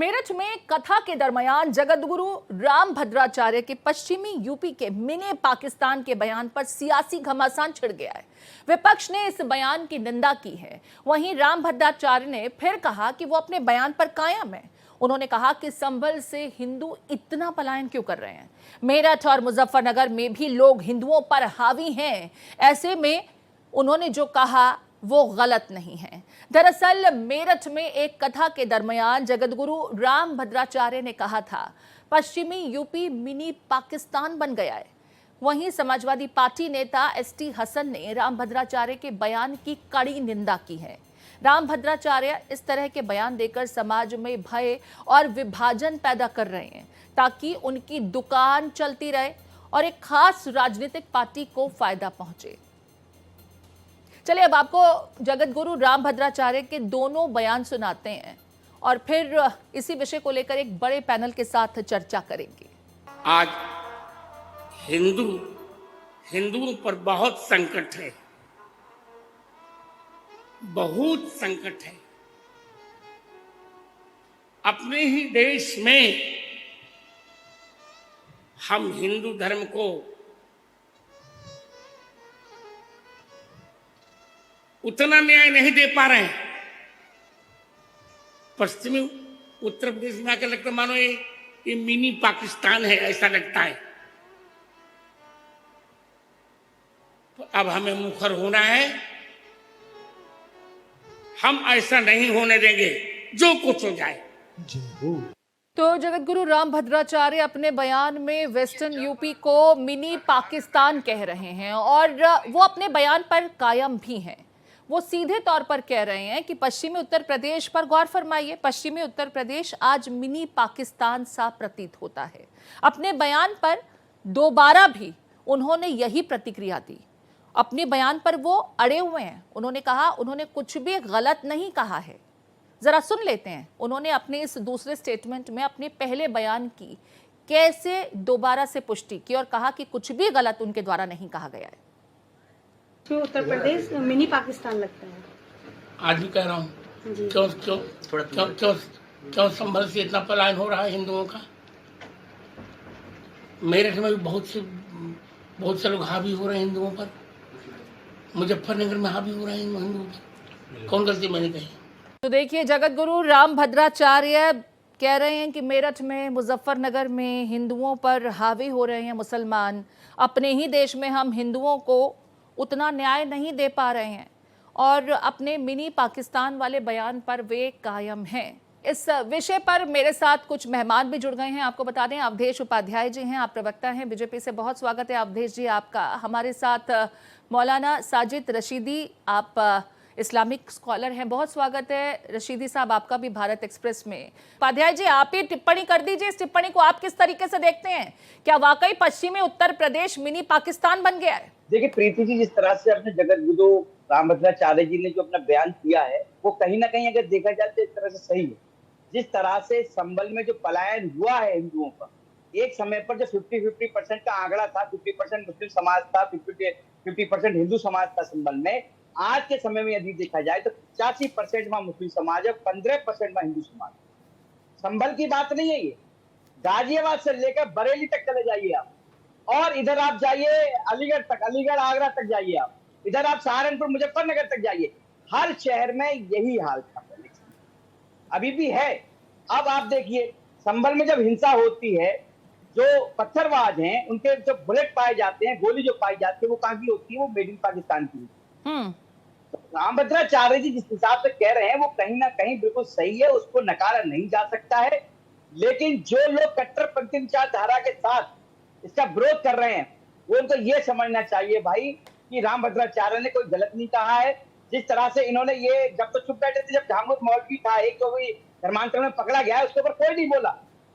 मेरठ में कथा के दरमियान जगतगुरु रामभद्राचार्य के पश्चिमी यूपी के मिनी पाकिस्तान के बयान पर सियासी घमासान छिड़ गया है। विपक्ष ने इस बयान की निंदा की है। वहीं रामभद्राचार्य ने फिर कहा कि वो अपने बयान पर कायम है। उन्होंने कहा कि संभल से हिंदू इतना पलायन क्यों कर रहे हैं। मेरठ और मुजफ्फरनगर में भी लोग हिंदुओं पर हावी हैं। ऐसे में उन्होंने जो कहा वो गलत नहीं है। दरअसल मेरठ में एक कथा के दरमियान जगतगुरु रामभद्राचार्य ने कहा था, पश्चिमी यूपी मिनी पाकिस्तान बन गया है। वहीं समाजवादी पार्टी नेता एसटी हसन ने रामभद्राचार्य के बयान की कड़ी निंदा की है। रामभद्राचार्य इस तरह के बयान देकर समाज में भय और विभाजन पैदा कर रहे हैं ताकि उनकी दुकान चलती रहे और एक खास राजनीतिक पार्टी को फायदा पहुंचे। चलिए अब आपको जगतगुरु रामभद्राचार्य के दोनों बयान सुनाते हैं और फिर इसी विषय को लेकर एक बड़े पैनल के साथ चर्चा करेंगे। आज हिंदुओं पर बहुत संकट है, बहुत संकट है। अपने ही देश में हम हिंदू धर्म को उतना न्याय नहीं दे पा रहे हैं। पश्चिमी उत्तर प्रदेश में आकर लगता मानो ये मिनी पाकिस्तान है, ऐसा लगता है। तो अब हमें मुखर होना है। हम ऐसा नहीं होने देंगे, जो कुछ हो जाए। तो जगतगुरु रामभद्राचार्य अपने बयान में वेस्टर्न यूपी को मिनी पाकिस्तान कह रहे हैं और वो अपने बयान पर कायम भी हैं। वो सीधे तौर पर कह रहे हैं कि पश्चिमी उत्तर प्रदेश पर गौर फरमाइए। पश्चिमी उत्तर प्रदेश आज मिनी पाकिस्तान सा प्रतीत होता है। अपने बयान पर दोबारा भी उन्होंने यही प्रतिक्रिया दी। अपने बयान पर वो अड़े हुए हैं। उन्होंने कहा उन्होंने कुछ भी गलत नहीं कहा है। जरा सुन लेते हैं उन्होंने अपने इस दूसरे स्टेटमेंट में अपने पहले बयान की कैसे दोबारा से पुष्टि की और कहा कि कुछ भी गलत उनके द्वारा नहीं कहा गया है। उत्तर प्रदेश मिनी पाकिस्तान लगता है। आज भी कह रहा हूँ, क्यों संभल से इतना पलायन हो रहा है हिंदुओं का। मेरठ में भी बहुत से लोग हावी हो रहे हैं हिंदुओं पर। मुजफ्फरनगर में हावी हो रहे हैं हिंदुओं पर। कौन गलती मैंने कही? तो देखिए जगतगुरु रामभद्राचार्य कह रहे हैं कि मेरठ में मुजफ्फरनगर में हिंदुओं पर हावी हो रहे हैं मुसलमान। अपने ही देश में हम हिंदुओं को उतना न्याय नहीं दे पा रहे हैं और अपने मिनी पाकिस्तान वाले बयान पर वे कायम हैं। इस विषय पर मेरे साथ कुछ मेहमान भी जुड़ गए हैं। आपको बता दें अवधेश उपाध्याय जी हैं, आप प्रवक्ता हैं बीजेपी से। बहुत स्वागत है अवधेश जी आपका। हमारे साथ मौलाना साजिद रशीदी, आप इस्लामिक स्कॉलर हैं। बहुत स्वागत है रशीदी साहब आपका भी भारत एक्सप्रेस में। उपाध्याय जी आप ही टिप्पणी कर दीजिए। इस टिप्पणी को आप किस तरीके से देखते हैं? क्या वाकई पश्चिमी उत्तर प्रदेश मिनी पाकिस्तान बन गया है? देखिए प्रीति जी, जिस तरह से अपने जगतगुरु रामभद्राचार्य जी ने जो अपना बयान किया है वो कहीं ना कहीं अगर देखा जाए तो एक तरह से सही है। जिस तरह से संभल में जो पलायन हुआ है हिंदुओं का, एक समय पर जो 50-50% का आंकड़ा था, 50% मुस्लिम समाज था, 50% हिंदू समाज था संभल में, आज के समय में यदि देखा जाए तो 85% वहां मुस्लिम समाज है, 15% वहां हिंदू समाज। संभल की बात नहीं है ये, गाजियाबाद से लेकर बरेली तक चले जाइए आप, और इधर आप जाइए अलीगढ़ तक, अलीगढ़ आगरा तक जाइए आप, इधर आप सहारनपुर मुजफ्फरनगर तक जाइए, हर शहर में यही हाल था। अभी भी है। अब आप देखिए संभल में जब हिंसा होती है, जो पत्थरबाज हैं उनके जो बुलेट पाए जाते हैं, गोली जो पाई जाती है, वो कहाँ की होती है? वो मेड इन पाकिस्तान की। तो रामभद्राचार्य जी जिस हिसाब से कह रहे हैं वो कहीं ना कहीं बिल्कुल सही है, उसको नकारा नहीं जा सकता है। लेकिन जो लोग कट्टरपंथी विचारधारा के साथ इसका विरोध कर रहे हैं वो उनको ये समझना चाहिए भाई कि रामभद्राचार्य ने कोई गलत नहीं कहा है। जिस तरह से इन्होंने ये जब तो चुप बैठे थे, जब झामुद मौलवी था एक जो भी धर्मांतरण में पकड़ा गया है उसके ऊपर कोई नहीं बोला,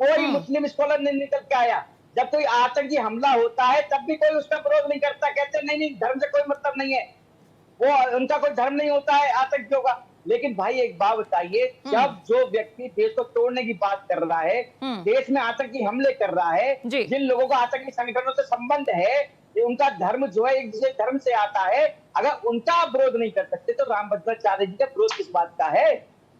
कोई मुस्लिम स्कॉलर नहीं निकल के आया। जब कोई आतंकी हमला होता है तब भी कोई उसका विरोध नहीं करता, कहते नहीं धर्म से कोई मतलब नहीं है, वो उनका कोई धर्म नहीं होता है आतंकियों का। लेकिन भाई एक बात बताइए, जब जो व्यक्ति देश को तोड़ने की बात कर रहा है, देश में आतंकी हमले कर रहा है, जिन लोगों को आतंकी संगठनों से संबंध है, उनका धर्म जो है एक दूसरे धर्म से आता है, अगर उनका विरोध नहीं कर सकते तो रामभद्राचार्य जी का विरोध किस बात का है?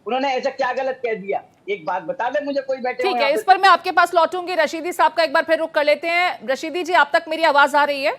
उन्होंने ऐसा क्या गलत कह दिया? एक बात बता दे मुझे, कोई बैठे ठीक है, इस पर मैं आपके पास लौटूंगी। रशीदी साहब का एक बार फिर रुख कर लेते हैं। रशीदी जी, आप तक मेरी आवाज आ रही है?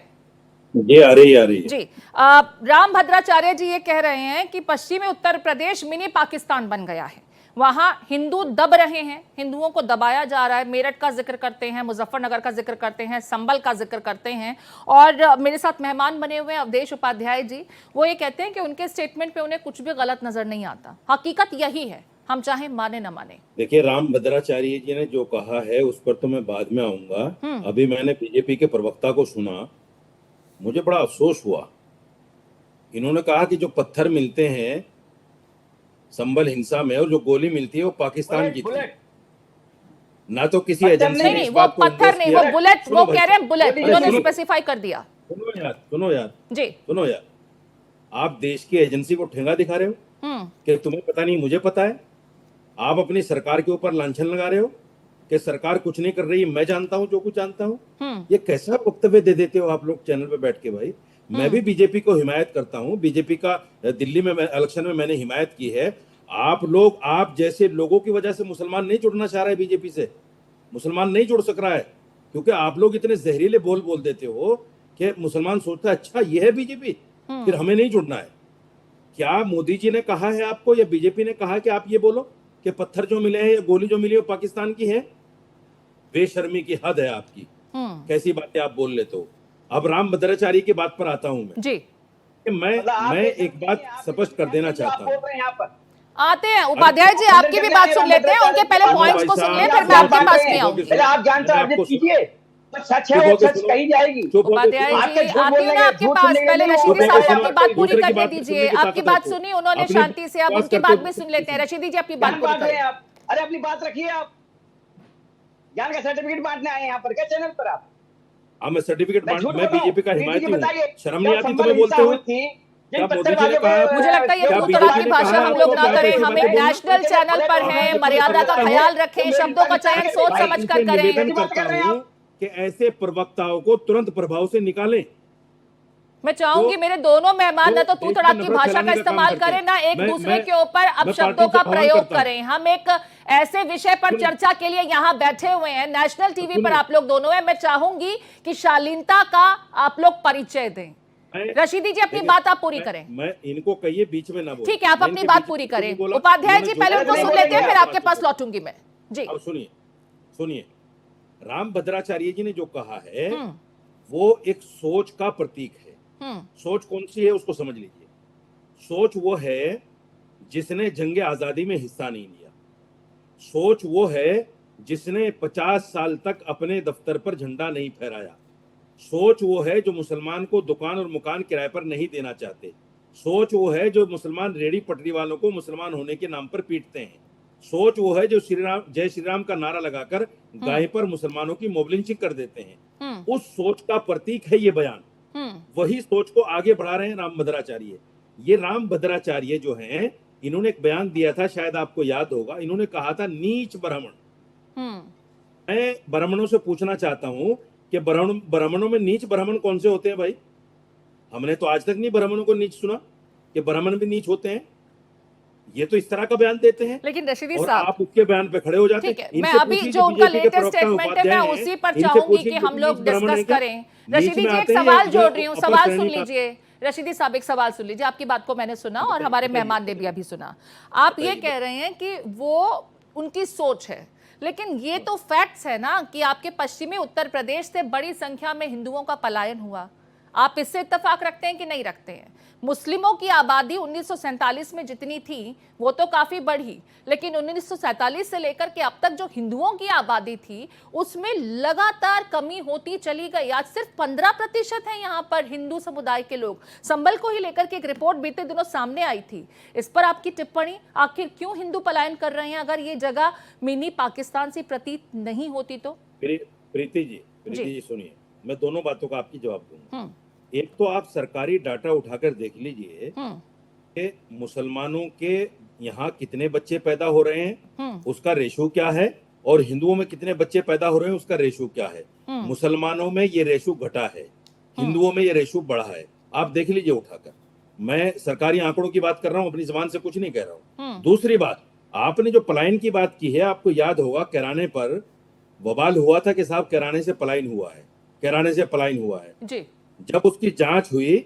जी आ रही है। जी, राम भद्राचार्य जी ये कह रहे हैं कि पश्चिमी उत्तर प्रदेश मिनी पाकिस्तान बन गया है, वहां हिंदू दब रहे हैं, हिंदुओं को दबाया जा रहा है। मेरठ का जिक्र करते हैं, मुजफ्फरनगर का जिक्र करते हैं, संभल का जिक्र करते हैं। और मेरे साथ मेहमान बने हुए हैं अवधेश उपाध्याय जी, वो ये कहते हैं कि उनके स्टेटमेंट पे उन्हें कुछ भी गलत नजर नहीं आता। हकीकत यही है, हम चाहे माने ना माने। देखिए, राम भद्राचार्य जी ने जो कहा है उस पर तो मैं बाद में आऊंगा। अभी मैंने बीजेपी के प्रवक्ता को सुना, मुझे बड़ा अफसोस हुआ। इन्होंने कहा कि जो पत्थर मिलते हैं संभल हिंसा में और जो गोली मिलती है वो पाकिस्तान की थी, ना तो किसी एजेंसी ने नहीं, इस वो बात को पत्थर नहीं, वो बुलेट, वो कह रहे हैं बुलेट, उन्होंने सुनो। स्पेसिफाई कर दिया। सुनो यार जी, सुनो यार, आप देश की एजेंसी को ठेंगा दिखा रहे हो कि तुम्हें पता नहीं मुझे पता है। आप अपनी सरकार के ऊपर लांछन लगा रहे हो कि सरकार कुछ नहीं कर रही, मैं जानता हूं जो कुछ जानता हूं। ये कैसा वक्तव्य दे देते हो आप लोग चैनल पे बैठ के? भाई, मैं भी बीजेपी को हिमायत करता हूं, बीजेपी का दिल्ली में इलेक्शन में मैंने हिमायत की है। आप जैसे लोगों की वजह से मुसलमान नहीं जुड़ना चाह रहा है बीजेपी से, मुसलमान नहीं जुड़ सक रहा है, क्योंकि आप लोग इतने जहरीले बोल देते हो कि मुसलमान सोचता है अच्छा ये है बीजेपी, फिर हमें नहीं जुड़ना है। क्या मोदी जी ने कहा है आपको या बीजेपी ने कहा कि आप ये बोलो कि पत्थर जो मिले हैं या गोली जो मिली है वो पाकिस्तान की है? बेशर्मी की हद है आपकी, कैसी बातें आप बोल लेते हो। अब राम भद्राचार्य की बात पर आता हूं मैं जी, कि मैं एक बात स्पष्ट कर देना चाहता हूं। आते हैं उपाध्याय जी, आपकी भी बात सुन लेते हैं, उनके पहले पॉइंट्स को सुन लें, फिर मैं आपके पास में आऊंगी। पहले आप ज्ञान तो अर्जित कीजिए, तो सच है वो सच कही जाएगी। उपाध्याय जी, आती हूँ ना आपके पास, पहले रशीदी साहब अपनी बात पूरी करने दीजिए। आपकी बात सुनी उन्होंने शांति से, अब उनकी बात भी सुन लेते हैं। रशीदी जी, अपनी बात पूरी करें। अरे अपनी बात रखिए, आप ज्ञान का सर्टिफिकेट बांटने आए यहाँ पर क्या चैनल पर आप? मैं सर्टिफिकेट मैं बीजेपी का हिमायती हूँ, बताइए, शर्म नहीं आती तुम्हें बोलते हो? क्या मोदी जी ने कहा? मुझे लगता है ये क्या दूर बीजेपी दराज की ने भाषा कहा? हम लोग ना क्या करें, कैसे हम मैं एक बोलूं? नेशनल चैनल पर हैं, मर्यादा का ख्याल रखें, शब्दों का चयन सोच समझ कर इनसे करें। निवेदन करता हूं कि ऐसे प्रवक्ताओं को तुरंत प्रभाव से निकालें। मैं चाहूंगी मेरे दोनों मेहमान ना तो तू तड़ाक की भाषा का इस्तेमाल करें, ना एक दूसरे के ऊपर अपशब्दों का प्रयोग करें। हम एक ऐसे विषय पर चर्चा के लिए यहाँ बैठे हुए हैं, नेशनल टीवी पर आप लोग दोनों हैं। मैं चाहूंगी कि शालीनता का आप लोग परिचय दें। रशीदी जी, अपनी बात आप पूरी करें। मैं इनको कहिए बीच में ना बोल। ठीक है, आप अपनी बात पूरी करें। उपाध्याय जी, पहले उनको सुन लेते हैं, फिर आपके पास लौटूंगी मैं। जी, अब सुनिए, राम भद्राचार्य जी ने जो कहा है वो एक सोच का प्रतीक है। सोच कौन सी है उसको समझ लीजिए। सोच वो है जिसने जंगे आजादी में हिस्सा नहीं लिया। सोच वो है जिसने 50 साल तक अपने दफ्तर पर झंडा नहीं फहराया। सोच वो है जो मुसलमान को दुकान और मकान किराए पर नहीं देना चाहते। सोच वो है जो मुसलमान रेडी पटरी वालों को मुसलमान होने के नाम पर पीटते हैं। सोच वो है जो जय श्री राम का नारा लगाकर गाय पर मुसलमानों की मोब लिंचिंग कर देते हैं। उस सोच का प्रतीक है ये बयान। वही सोच को आगे बढ़ा रहे हैं राम भद्राचार्य। ये राम भद्राचार्य जो हैं, इन्होंने एक बयान दिया था, शायद आपको याद होगा। इन्होंने कहा था नीच ब्राह्मण। मैं ब्राह्मणों से पूछना चाहता हूं कि ब्राह्मणों में नीच ब्राह्मण कौन से होते हैं भाई? हमने तो आज तक नहीं ब्राह्मणों को नीच सुना कि ब्राह्मण भी नीच होते हैं। ये तो इस तरह का बयान देते हैं, लेकिन रशीदी और साहब आप उसके बयान पे खड़े हो जाते हैं। ठीक है, मैं अभी जो उनका लेटेस्ट स्टेटमेंट है मैं उसी पर चाहूंगी कि हम लोग डिस्कस करें। रशीदी जी, एक सवाल जोड़ रही हूँ, सवाल सुन लीजिए। रशीदी साहब, एक सवाल सुन लीजिए। आपकी बात को मैंने सुना और हमारे मेहमान ने भी अभी सुना। आप ये कह रहे हैं कि वो उनकी सोच है, लेकिन ये तो फैक्ट्स है ना कि आपके पश्चिमी उत्तर प्रदेश से बड़ी संख्या में हिंदुओं का पलायन हुआ। आप इससे इत्तेफाक रखते हैं कि नहीं रखते हैं? मुस्लिमों की आबादी 1947 में जितनी थी वो तो काफी बढ़ी, लेकिन 1947 से लेकर के अब तक जो हिंदुओं की आबादी थी उसमें लगातार कमी होती चली गई। आज सिर्फ 15% है यहाँ पर हिंदू समुदाय के लोग। संभल को ही लेकर के एक रिपोर्ट बीते दिनों सामने आई थी, इस पर आपकी टिप्पणी, आखिर क्यों हिंदू पलायन कर रहे हैं अगर ये जगह मिनी पाकिस्तान से प्रतीत नहीं होती तो? प्रीति जी सुनिए, मैं दोनों बातों का आपकी जवाब दूंगा। एक तो आप सरकारी डाटा उठाकर देख लीजिए कि मुसलमानों के यहाँ कितने बच्चे पैदा हो रहे हैं, उसका रेशो क्या है, और हिंदुओं में कितने बच्चे पैदा हो रहे हैं उसका रेशो क्या है। मुसलमानों में ये रेशो घटा है, हिंदुओं में ये रेशो बढ़ा है। आप देख लीजिए उठाकर। मैं सरकारी आंकड़ों की बात कर रहा हूँ, अपनी जबान से कुछ नहीं कह रहा हूँ। दूसरी बात, आपने जो पलायन की बात की है, आपको याद होगा कैराने पर बवाल हुआ था कि साहब कैराने से पलायन हुआ है, कैराने से पलायन हुआ है। जी। जब उसकी जांच हुई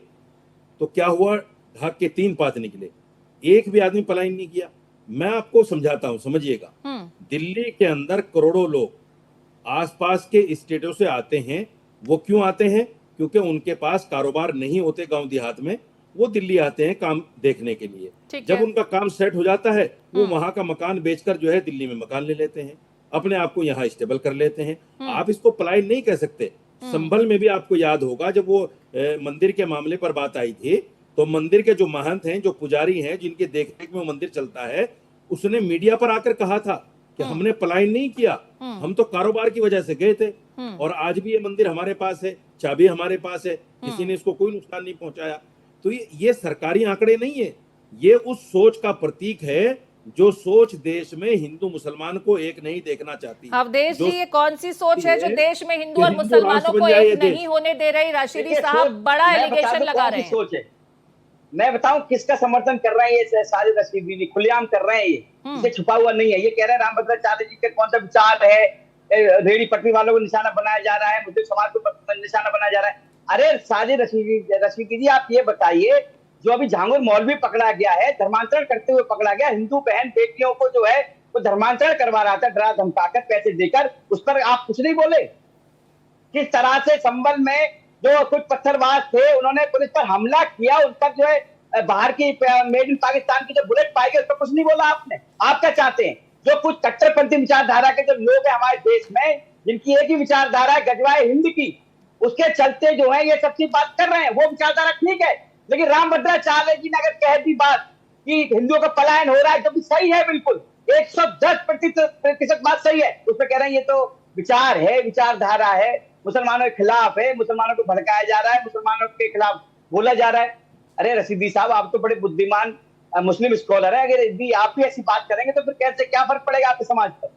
तो क्या हुआ, ढाक के 3 पात निकले, एक भी आदमी पलायन नहीं किया। मैं आपको समझाता हूं, समझिएगा। दिल्ली के अंदर करोड़ों लोग आसपास के स्टेटों से आते हैं। वो क्यों आते हैं? क्योंकि उनके पास कारोबार नहीं होते गांव देहात में, वो दिल्ली आते हैं काम देखने के लिए। ठीक जब है। उनका काम सेट हो जाता है, वो वहां का मकान बेचकर जो है दिल्ली में मकान ले लेते हैं, अपने आप को यहाँ स्टेबल कर लेते हैं। आप इसको पलायन नहीं कह सकते। संभल में भी आपको याद होगा, जब वो मंदिर के मामले पर बात आई थी, तो मंदिर के जो महंत हैं, जो पुजारी हैं, जिनके देखरेख में वो मंदिर चलता है, उसने मीडिया पर आकर कहा था कि हमने पलायन नहीं किया, हम तो कारोबार की वजह से गए थे, और आज भी ये मंदिर हमारे पास है, चाबी हमारे पास है, किसी ने इसको कोई नुकसान नहीं पहुंचाया। तो ये सरकारी आंकड़े नहीं है, ये उस सोच का प्रतीक है जो सोच देश में हिंदू मुसलमान को एक नहीं देखना चाहती। अवधेश जी, ये कौन सी सोच है जो देश में हिंदू और हिंदू मुसलमानों राष्ट्र को बन जाए ये एक देश। नहीं होने दे रही? राशिदी देखिए, साहब सोच- बड़ा मैं बता एलिगेशन दूं लगा कौन रहे सी हैं। सोच है। मैं बताऊं किसका समर्थन कर रहे हैं, ये साजिद रशीदी खुलेआम कर रहे हैं, ये इसे छुपा हुआ नहीं है। ये कह रहे हैं रामभद्राचार्य जी का कौन सा विचार है, रेहड़ी पटरी वालों को निशाना बनाया जा रहा है, मुस्लिम समाज को निशाना बनाया जा रहा है। अरे साजिद रशीदी जी, आप ये बताइए, जो अभी झांगुर मौलवी पकड़ा गया है, धर्मांतरण करते हुए पकड़ा गया, हिंदू बहन बेटियों को जो है वो धर्मांतरण करवा रहा था, डरा धमकाकर पैसे देकर, उस पर आप कुछ नहीं बोले। किस तरह से संभल में जो कुछ पत्थरबाज थे, उन्होंने पुलिस पर हमला किया, उन पर जो है बाहर की मेड इन पाकिस्तान की जो बुलेट पाई गई, उस पर कुछ नहीं बोला आपने। आप क्या चाहते हैं? जो कुछ कट्टरपंथी विचारधारा के जो लोग हैं हमारे देश में, जिनकी एक ही विचारधारा है गजवाए हिंद की, उसके चलते जो है ये सब चीज बात कर रहे हैं। वो विचारधारा ठीक है, लेकिन रामभद्राचार्य जी ने अगर कह दी बात कि हिंदुओं का पलायन हो रहा है, जो भी सही है, बिल्कुल 110% बात सही है, उसमें कह रहे हैं ये तो विचार है, विचारधारा है, मुसलमानों के खिलाफ है, मुसलमानों को भड़काया जा रहा है, मुसलमानों के खिलाफ बोला जा रहा है। अरे रशीदी साहब, आप तो बड़े बुद्धिमान मुस्लिम स्कॉलर है, अगर यदि आप भी ऐसी बात करेंगे तो फिर कैसे, क्या फर्क पड़ेगा आपके समाज पर?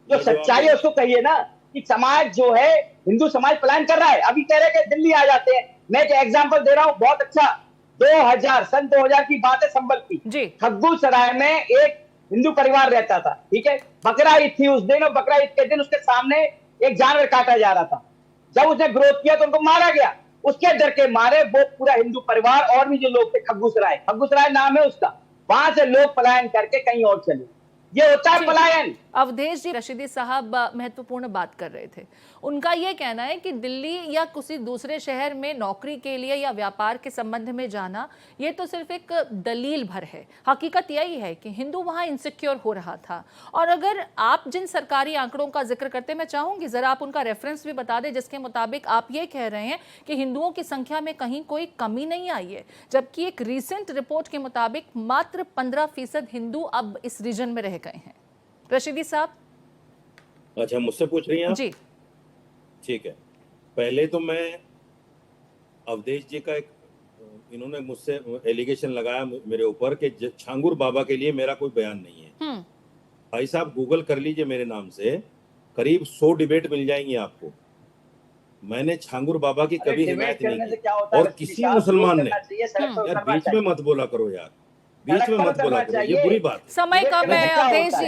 जो सच्चाई है उसको कहिए ना, कि समाज जो है, हिंदू समाज पलायन कर रहा है। अभी कह रहे कि दिल्ली आ जाते हैं। मैं एक एग्जाम्पल दे रहा हूँ बहुत अच्छा, 2000 की बात है, संभल की। खग्गू सराय में एक हिंदू परिवार रहता था, ठीक है। बकरा ईद थी उस दिन, और बकरा ईद के दिन उसके सामने एक जानवर काटा जा रहा था। जब उसने विरोध किया तो उनको मारा गया। उसके डर के मारे वो पूरा हिंदू परिवार और भी जो लोग थे, खग्गूसराय नाम है उसका, वहां से लोग पलायन करके कहीं और चले। ये होता है पलायन। अवधेश जी, रशीदी साहब महत्वपूर्ण बात कर रहे थे। उनका ये कहना है कि दिल्ली या किसी दूसरे शहर में नौकरी के लिए या व्यापार के संबंध में जाना, ये तो सिर्फ एक दलील भर है। हकीकत यही है कि हिंदू वहाँ इनसिक्योर हो रहा था। और अगर आप जिन सरकारी आंकड़ों का जिक्र करते, मैं चाहूंगी जरा आप उनका रेफरेंस भी बता दें, जिसके मुताबिक आप ये कह रहे हैं कि हिंदुओं की संख्या में कहीं कोई कमी नहीं आई है, जबकि एक रिसेंट रिपोर्ट के मुताबिक मात्र 15% हिंदू अब इस रीजन में रह गए हैं। रशीदी साहब। अच्छा, मुझसे पूछ रही हैं आप? जी ठीक है। पहले तो मैं अवधेश जी का इन्होंने मुझसे एलिगेशन लगाया मेरे ऊपर कि छांगुर बाबा के लिए मेरा कोई बयान नहीं है। भाई साहब, गूगल कर लीजिए मेरे नाम से, करीब 100 डिबेट मिल जाएंगी आपको। मैंने छांगुर बाबा की कभी हिमायत नहीं की, और किसी मुसलमान ने। यार बीच में मत बोला करो यार, बीच में मत बोला करो, ये बुरी बात है। समय कम है।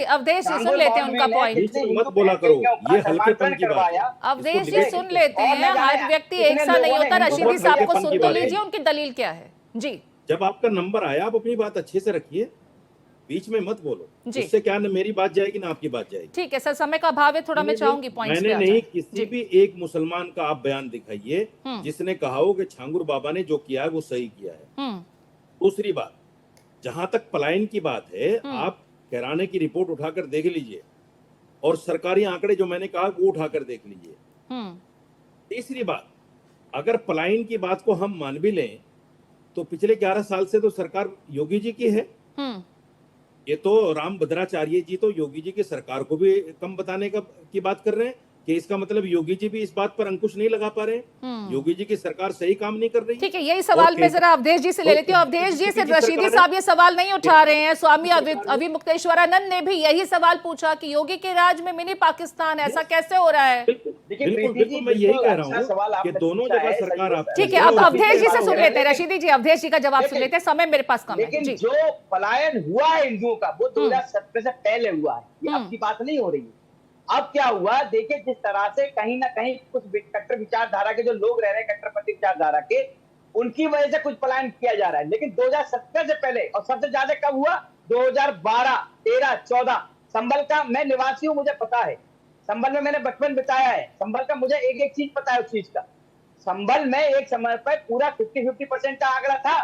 अवधेश जी सुन लेते हैं उनका पॉइंट। मत बोला करो, ये हल्केपन की बात है। अवधेश जी सुन लेते हैं, हर व्यक्ति एक सा नहीं होता। रशीदी साहब को सुन तो लीजिए, उनकी दलील क्या है। जी, जब आपका नंबर आया, आप अपनी बात अच्छे से रखिए, बीच में मत बोलो। इससे क्या ना मेरी बात जाएगी ना आपकी बात जाएगी। ठीक है सर, समय का अभाव है, थोड़ा मैं चाहूंगी पॉइंट्स पे आ जाए। मैंने नहीं, किसी भी एक मुसलमान का आप बयान दिखाइए जिसने कहा हो कि छांगुर बाबा ने जो किया है वो सही किया है। दूसरी बात, जहां तक पलायन की बात है, आप कैराने की रिपोर्ट उठाकर देख लीजिए, और सरकारी आंकड़े जो मैंने कहा वो उठाकर देख लीजिए। तीसरी बात, अगर पलायन की बात को हम मान भी लें तो पिछले 11 साल से तो सरकार योगी जी की है। ये तो रामभद्राचार्य जी तो योगी जी की सरकार को भी कम बताने की बात कर रहे हैं कि इसका मतलब योगी जी भी इस बात पर अंकुश नहीं लगा पा रहे, योगी जी की सरकार सही काम नहीं कर रही। ठीक है, यही सवाल मैं जरा अवधेश जी से ले लेती हूँ। अवधेश जी, सिर्फ रशीदी साहब ये सवाल नहीं उठा रहे हैं, स्वामी अविमुक्तेश्वरानंद ने भी यही सवाल पूछा कि योगी के राज में मिनी पाकिस्तान, ऐसा कैसे हो रहा है? बिल्कुल बिल्कुल, मैं यही कह रहा हूँ कि दोनों जगह सरकार आप। ठीक है, अब अवधेश जी से सुन लेते हैं। रशीदी जी, अवधेश जी का जवाब सुन लेते हैं, समय मेरे पास कम है। लेकिन जो पलायन हुआ है हिंदुओं का वो 2017 से पहले हुआ है, ये अब की बात नहीं हो रही है। अब क्या हुआ देखिए, जिस तरह से कहीं ना कहीं कुछ कट्टर विचारधारा के जो लोग रह रहे हैं, कट्टरपंथी विचारधारा के, उनकी वजह से कुछ पलायन किया जा रहा है। लेकिन 2017 से पहले, और सबसे ज्यादा कब हुआ, 2012, 13, 14 संभल का मैं निवासी हूं, मुझे पता है। संभल में मैंने बचपन बिताया है। संभल का मुझे एक एक चीज पता है उस चीज का। संभल में एक समय पर पूरा 50-50% का आंकड़ा था।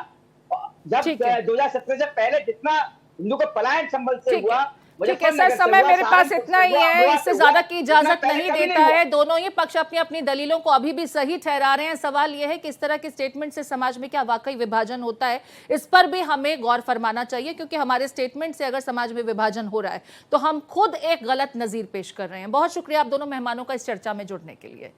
जब 2017 से पहले जितना हिंदू को पलायन संभल से हुआ। ठीक है सर, समय मेरे पास इतना ही है, इससे ज्यादा की इजाजत नहीं देता है। दोनों ही पक्ष अपनी अपनी दलीलों को अभी भी सही ठहरा रहे हैं। सवाल यह है कि इस तरह के स्टेटमेंट से समाज में क्या वाकई विभाजन होता है, इस पर भी हमें गौर फरमाना चाहिए, क्योंकि हमारे स्टेटमेंट से अगर समाज में विभाजन हो रहा है तो हम खुद एक गलत नजीर पेश कर रहे हैं। बहुत शुक्रिया आप दोनों मेहमानों का इस चर्चा में जुड़ने के लिए।